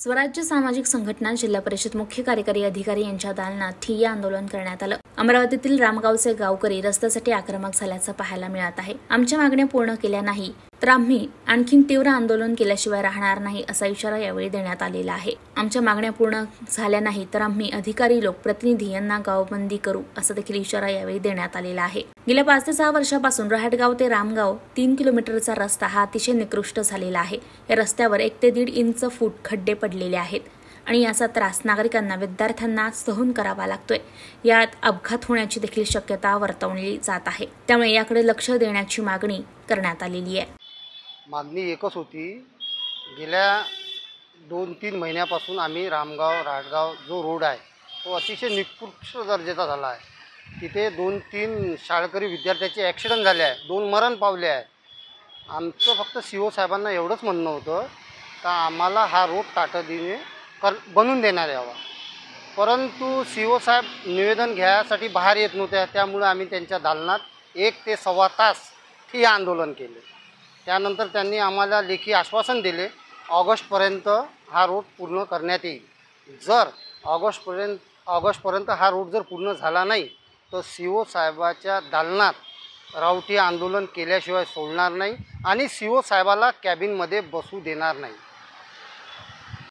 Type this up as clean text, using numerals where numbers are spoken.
स्वराज्य सामाजिक संघटना जिल्हा परिषद मुख्य कार्यकारी अधिकारी यांच्या दालनात ठिय्या आंदोलन करण्यात आलं। अमरावतीतील रामगावचे गावकरी रस्त्यासाठी आक्रमक झाल्याचं पाहायला मिळत आहे। आमच्या मागण्या पूर्ण केल्या नाही तर आम्ही आणखीन तीव्र आंदोलन केल्याशिवाय राहणार नाही असा इशारा यावेळी देण्यात आलेला आहे। आमच्या मागण्या पूर्ण झाल्या नाही तर आम्ही अधिकारी लोकप्रतिनिधी यांना गावबंदी करू असा देखील इशारा यावेळी देण्यात आलेला आहे। गेल्या 5 ते 6 वर्षापासून रहाटगाव ते रामगाव 3 किलोमीटरचा रस्ता हा अतिशय निकृष्ट झालेला आहे। या रस्त्यावर 1 ते 1.5 इंच फूट खड्डे पडलेले आहेत आणि याचा त्रास नागरिकांना विद्यार्थ्यांना सहन करावा लागतोय। यात अपघात होण्याची देखील शक्यता वर्तवली जात आहे। त्यामुळे याकडे लक्ष देण्याची मागणी करण्यात आलेली आहे। मागणी एकच होती, गेल्या 2-3 महिन्यापासून आम्ही रामगाव रहाटगाव जो रोड आहे तो अतिशय निकृष्ट दर्जाचा झाला आहे। तिथे 2-3 शाळकरी विद्यार्थ्याचे ॲक्सिडेंट झाले आहे, 2 मरण पावले आहे। आमचं फक्त CO साहेबांना एवढंच म्हणणं होतं का आम्हाला हा रोड तातडीने बनवून देण्यात यावा, परंतु CO साहेब निवेदन घ्यायसाठी बाहेर येत नव्हते। त्यामुळे आम्ही त्यांच्या दालनात 1 ते सव्वा तास ठिय्या आंदोलन केले। त्यानंतर त्यांनी आम्हाला लेखी आश्वासन दिले ऑगस्टपर्यंत हा रोड पूर्ण करण्यात येईल। जर ऑगस्टपर्यंत हा रोड जर पूर्ण झाला नाही तर CO साहेबाच्या दालनात रावटी आंदोलन केल्याशिवाय सोडणार नाही आणि CO साहेबाला कॅबिनमध्ये बसू देणार नाही।